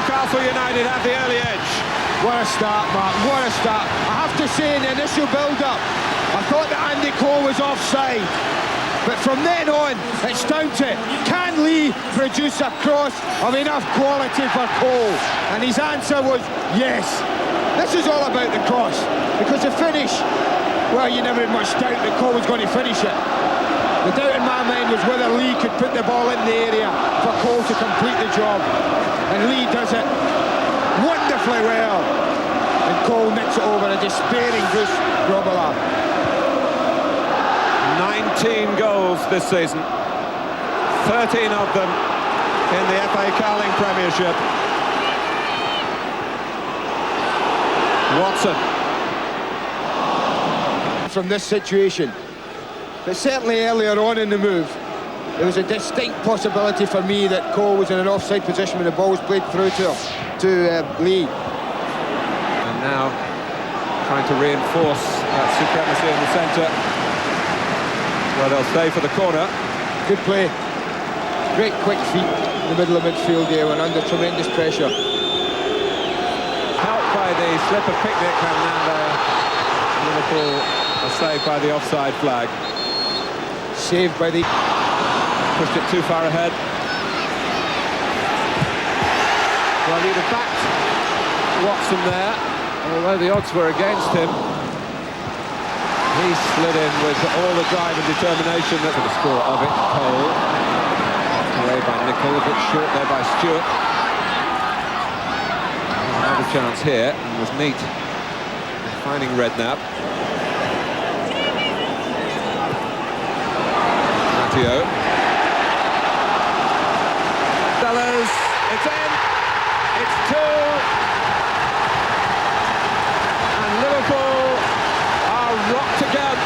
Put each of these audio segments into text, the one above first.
Newcastle United have the early edge. What a start, Mark, what a start. I have to say, in the initial build-up, I thought that Andy Cole was offside. But from then on, it's down to, can Lee produce a cross of enough quality for Cole? And his answer was yes. This is all about the cross, because the finish, well, you never had much doubt that Cole was going to finish it. The doubt in my mind was whether Lee could put the ball in the area for Cole to complete the job. And Lee does it wonderfully well. And Cole nicks it over a despairing Bruce Grobbelaar. 19 goals this season, 13 of them in the FA Carling Premiership. Watson. From this situation, but certainly earlier on in the move, there was a distinct possibility for me that Cole was in an offside position when the ball was played through to Lee. And now trying to reinforce that supremacy in the centre. Well, they'll stay for the corner. Good play. Great quick feet in the middle of midfield there when under tremendous pressure. Helped by the slip of picnic, and Liverpool are saved by the offside flag. Saved by the... Pushed it too far ahead. Well, he'd have backed Watson there, although the odds were against him. He slid in with all the drive and determination that for the score of it. Cole, away by Nicol, a bit short there by Stewart. Another chance here, and was neat finding Redknapp. Matteo. Sellers, it's in, it's 2. And Liverpool are rocked again.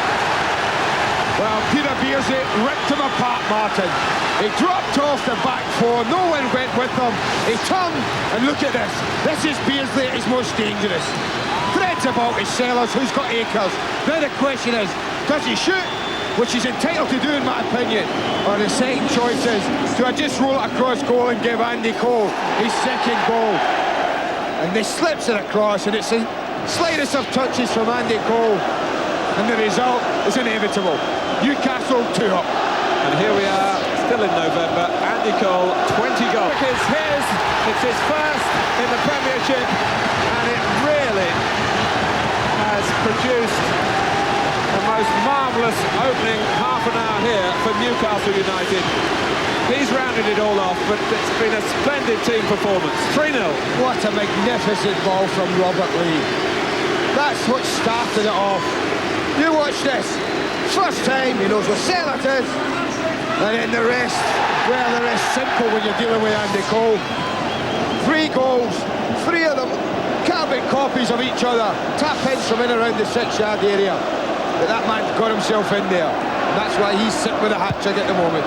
Well, Peter Beardsley ripped him apart, Martin. He dropped off the back four, no one went with him. He turned, and look at this. This is Beardsley at his most dangerous. Threads about his Sellers, who's got acres. Now the question is, does he shoot? Which he's entitled to do, in my opinion. Or the second choice is, do I just roll it across goal and give Andy Cole his second goal? And they slips it across, and it's the slightest of touches from Andy Cole. And the result is inevitable. Newcastle 2 up. And here we are, still in November. Andy Cole, 20 goals. It's his. It's his first in the Premiership, and it really has produced the most marvellous opening half an hour here for Newcastle United. He's rounded it all off, but it's been a splendid team performance. 3-0. What a magnificent ball from Robert Lee. That's what started it off. You watch this. First time he knows what Sellers is, and then the rest, well, the rest simple when you're dealing with Andy Cole. 3 goals, 3 of them carbon copies of each other, tap-ins from in around the 6-yard area. But that man got himself in there, and that's why he's sitting with a hat-trick at the moment.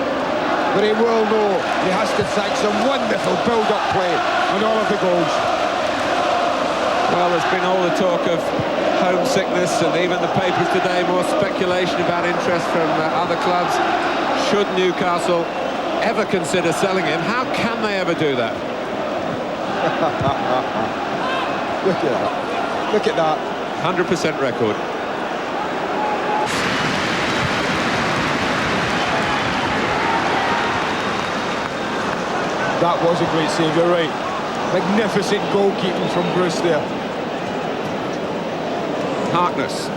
But he will know he has to thank some wonderful build-up play on all of the goals. Well, there's been all the talk of homesickness, and even the papers today, more speculation about interest from other clubs. Should Newcastle ever consider selling him? How can they ever do that? Look at that. Look at that. 100% record. That was a great save, you're right. Magnificent goalkeeping from Bruce there. Harkness.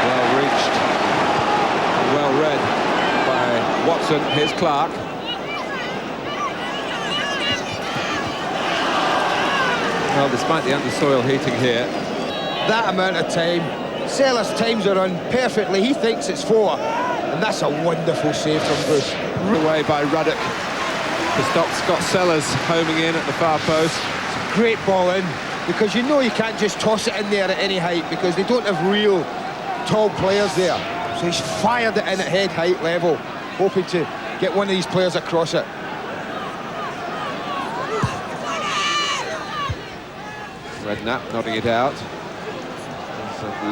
Well reached, well read by Watson. Here's Clark. Well, despite the undersoil heating here, that amount of time, Sellers times are run perfectly. He thinks it's 4, and that's a wonderful save from Bruce. away by Ruddock to stop Scott Sellers homing in at the far post. Great ball in, because you know you can't just toss it in there at any height, because they don't have real tall players there. So he's fired it in at head height level, hoping to get one of these players across it. Redknapp nodding it out.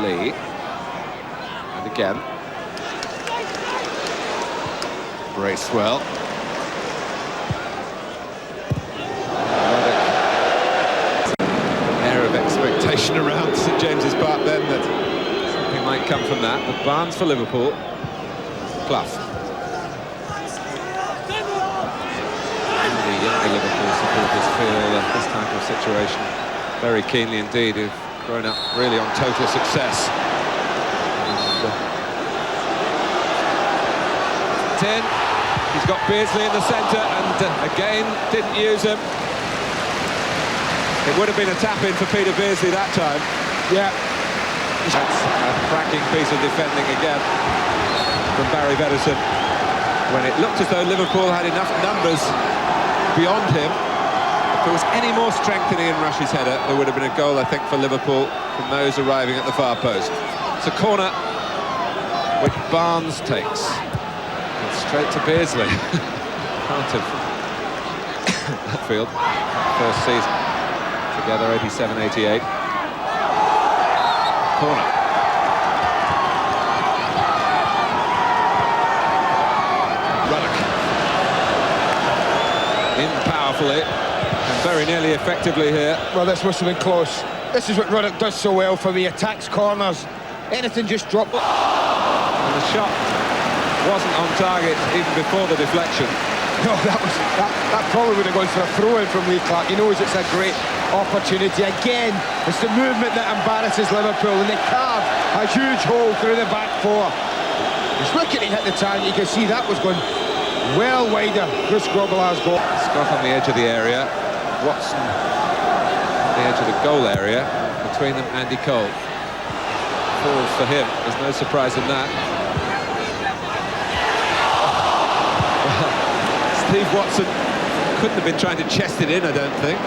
Lee. And again. Brace well. An air of expectation around St James's Park then that something might come from that. But Barnes for Liverpool. Clough. The younger Liverpool supporters feel this type of situation very keenly indeed, who've grown up really on total success. And, he's got Beardsley in the centre and again didn't use him. It would have been a tap-in for Peter Beardsley that time. Yeah. That's a cracking piece of defending again from Barry Bedison, when it looked as though Liverpool had enough numbers beyond him. If there was any more strength in Ian Rush's header, there would have been a goal, I think, for Liverpool from those arriving at the far post. It's a corner which Barnes takes. And straight to Beardsley. Part of that field. First season together, 87-88. Corner. In powerfully and very nearly effectively here. Well, this must have been close. This is what Ruddock does so well for me. Attacks corners. Anything just drop. And the shot wasn't on target even before the deflection. No, that probably would have gone for a throw-in from Lee Clark. He knows it's a great opportunity. Again, it's the movement that embarrasses Liverpool, and they carve a huge hole through the back four. He's looking to hit the target. You can see that was going well wider. Chris Grobbelaar's goal. Scott on the edge of the area. Watson on the edge of the goal area. Between them, Andy Cole. Falls for him. There's no surprise in that. Steve Watson couldn't have been trying to chest it in, I don't think.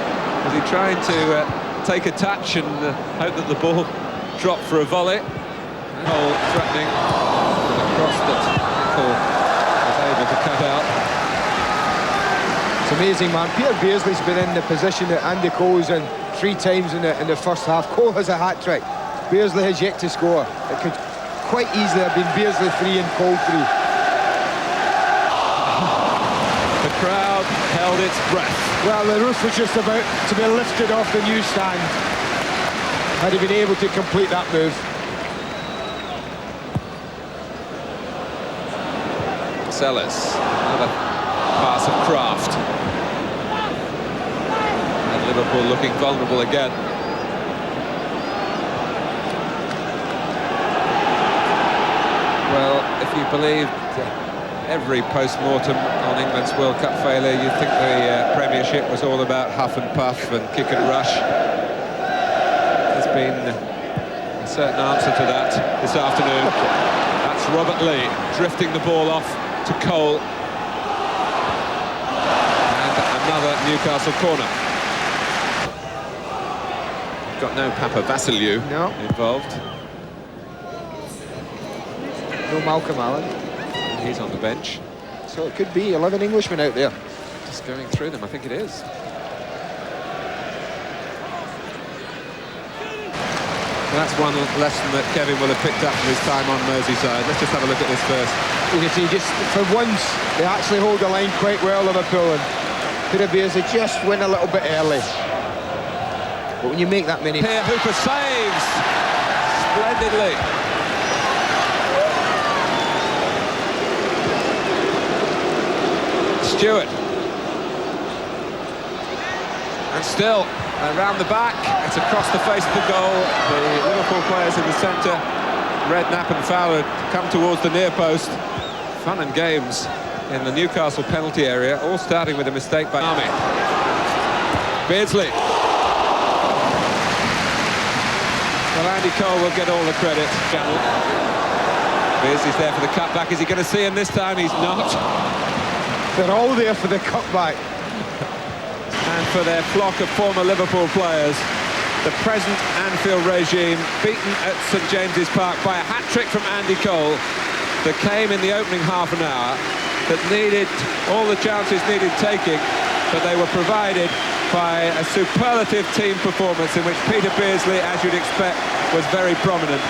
Was he trying to take a touch and hope that the ball dropped for a volley? Cole threatening the cross that Cole was able to cut out. It's amazing, man. Peter Beardsley's been in the position that Andy Cole's in 3 times in the first half. Cole has a hat-trick. Beardsley has yet to score. It could quite easily have been Beardsley 3 and Cole 3. The crowd held its breath. Well, the roof was just about to be lifted off the newsstand had he been able to complete that move. Sellers, another pass of craft. And Liverpool looking vulnerable again. Well, if you believed every post-mortem on England's World Cup failure, you'd think the Premiership was all about huff and puff and kick and rush. There's been a certain answer to that this afternoon. That's Robert Lee drifting the ball off to Cole. And another Newcastle corner. Got no Papa Vassiliou involved. No Malcolm Allen. He's on the bench. So it could be 11 Englishmen out there. Just going through them, I think it is. So that's one lesson that Kevin will have picked up from his time on Merseyside. Let's just have a look at this first. You can see, just for once, they actually hold the line quite well, Liverpool, and Peter Beardsley just went a little bit early. But when you make that many... Here, Hooper saves splendidly. Stewart. And still, around the back, it's across the face of the goal. The Liverpool players in the centre, Redknapp and Fowler, come towards the near post. Fun and games in the Newcastle penalty area, all starting with a mistake by Army. Beardsley. Well, Andy Cole will get all the credit. Beardsley's there for the cutback. Is he going to see him this time? He's not. They're all there for the cutback. And for their flock of former Liverpool players, the present Anfield regime beaten at St James's Park by a hat-trick from Andy Cole that came in the opening half an hour, that needed all the chances needed taking, but they were provided by a superlative team performance in which Peter Beardsley, as you'd expect, was very prominent.